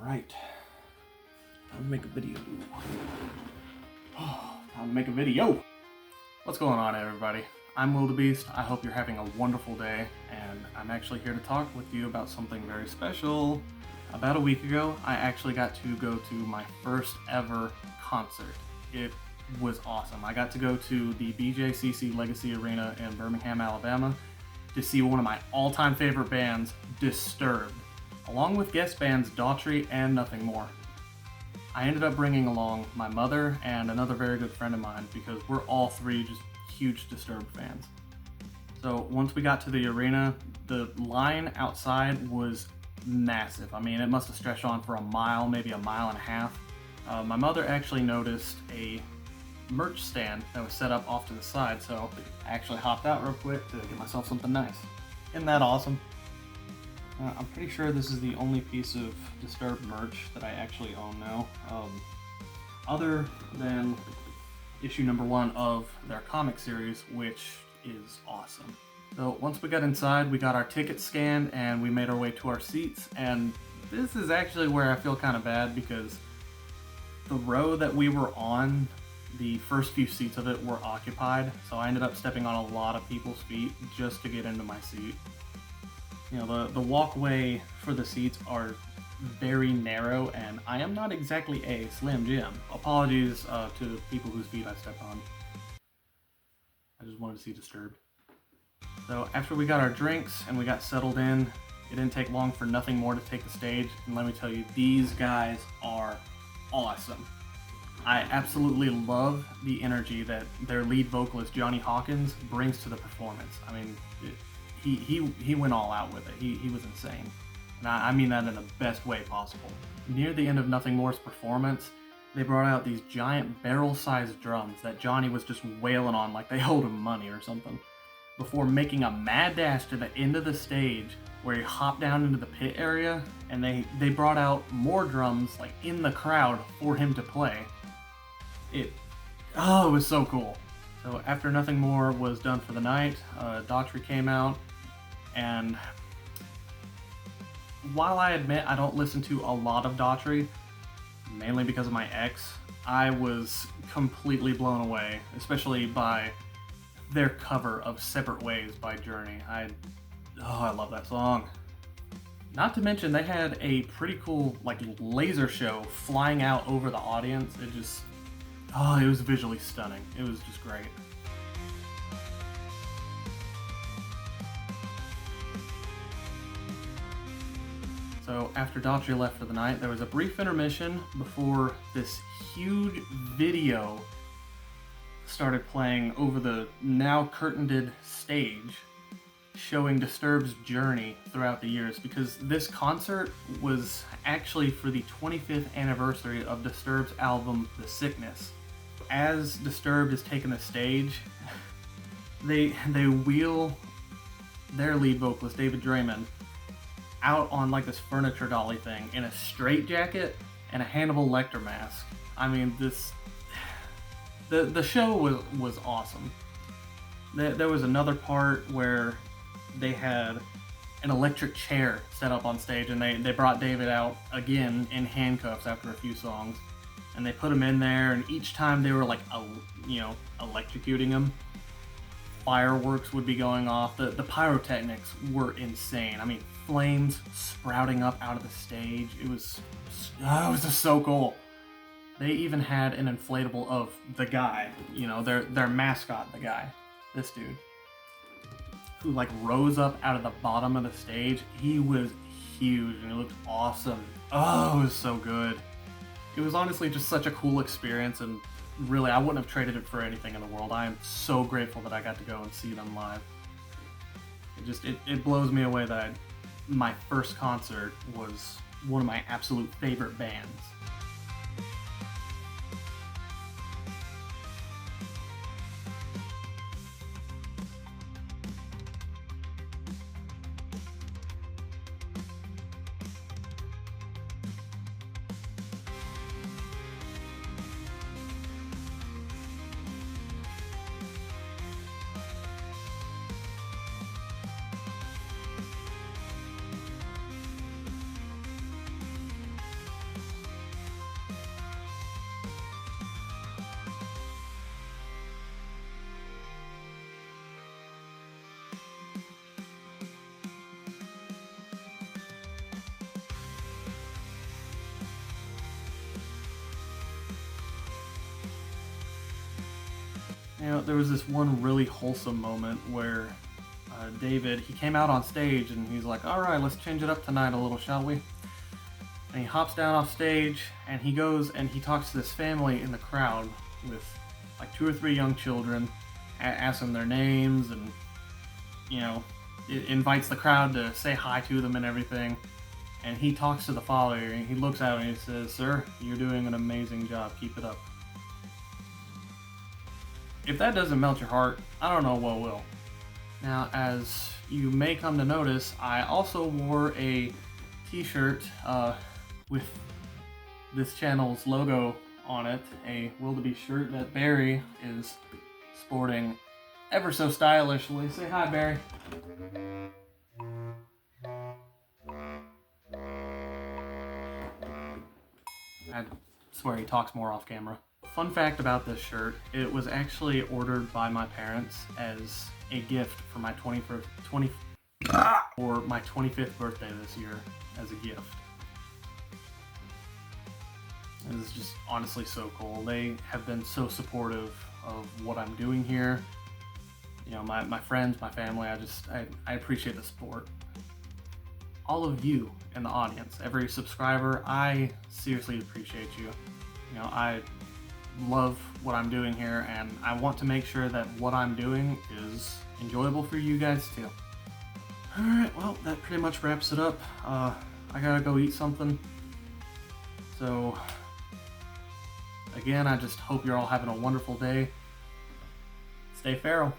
Alright. Time to make a video. Time to make a video! What's going on, everybody? I'm Wildebeest. I hope you're having a wonderful day, and I'm actually here to talk with you about something very special. About a week ago, I actually got to go to my first ever concert. It was awesome. I got to go to the BJCC Legacy Arena in Birmingham, Alabama, to see one of my all-time favorite bands, Disturbed, along with guest bands Daughtry and Nothing More. I ended up bringing along my mother and another very good friend of mine because we're all three just huge Disturbed fans. So once we got to the arena, the line outside was massive. I mean, it must have stretched on for a mile, maybe a mile and a half. My mother actually noticed a merch stand that was set up off to the side, so I actually hopped out real quick to get myself something nice. Isn't that awesome? I'm pretty sure this is the only piece of Disturbed merch that I actually own now, other than issue number 1 of their comic series, which is awesome. So once we got inside, we got our tickets scanned and we made our way to our seats, and this is actually where I feel kind of bad because the row that we were on, the first few seats of it were occupied, so I ended up stepping on a lot of people's feet just to get into my seat. You know, the walkway for the seats are very narrow, and I am not exactly a Slim Jim. Apologies to people whose feet I stepped on. I just wanted to see Disturbed. So after we got our drinks and we got settled in, it didn't take long for Nothing More to take the stage, and let me tell you, these guys are awesome. I absolutely love the energy that their lead vocalist Johnny Hawkins brings to the performance. I mean, he went all out with it. He was insane. And I mean that in the best way possible. Near the end of Nothing More's performance, they brought out these giant barrel-sized drums that Johnny was just wailing on like they owed him money or something, before making a mad dash to the end of the stage where he hopped down into the pit area, and they brought out more drums like in the crowd for him to play. It was so cool. So after Nothing More was done for the night, Daughtry came out, and while I admit I don't listen to a lot of Daughtry, mainly because of my ex, I was completely blown away, especially by their cover of Separate Ways by Journey. I love that song. Not to mention they had a pretty cool like laser show flying out over the audience. It was visually stunning. It was just great. So after Daughtry left for the night, there was a brief intermission before this huge video started playing over the now curtained stage, showing Disturbed's journey throughout the years, because this concert was actually for the 25th anniversary of Disturbed's album The Sickness. As Disturbed is taking the stage, they wheel their lead vocalist, David Draymond, out on like this furniture dolly thing in a straitjacket and a Hannibal Lecter mask. I mean, the show was awesome. There was another part where they had an electric chair set up on stage, and they brought David out again in handcuffs after a few songs, and they put him in there, and each time they were like electrocuting him, fireworks would be going off. The pyrotechnics were insane. I mean, flames sprouting up out of the stage. It was just so cool. They even had an inflatable of the guy, their mascot, the guy, this dude, who like rose up out of the bottom of the stage. He was huge and it looked awesome. Oh, it was so good. It was honestly just such a cool experience, and really I wouldn't have traded it for anything in the world. I am so grateful that I got to go and see them live. It blows me away that my first concert was one of my absolute favorite bands. You know, there was this one really wholesome moment where David, he came out on stage and he's like, all right, let's change it up tonight a little, shall we? And he hops down off stage and he goes and he talks to this family in the crowd with like 2 or 3 young children, asks them their names, and, you know, it invites the crowd to say hi to them and everything. And he talks to the father and he looks at him and he says, sir, you're doing an amazing job. Keep it up. If that doesn't melt your heart, I don't know what will. Now, as you may come to notice, I also wore a t-shirt with this channel's logo on it, a Wildebeest shirt that Barry is sporting ever so stylishly. Say hi, Barry. I swear he talks more off camera. Fun fact about this shirt, it was actually ordered by my parents as a gift for my 25th birthday this year as a gift. And this is just honestly so cool. They have been so supportive of what I'm doing here. You know, my friends, my family, I appreciate the support. All of you in the audience, every subscriber, I seriously appreciate you. You know, I love what I'm doing here, and I want to make sure that what I'm doing is enjoyable for you guys too. Alright, well, that pretty much wraps it up. I gotta go eat something. So, again, I just hope you're all having a wonderful day. Stay feral.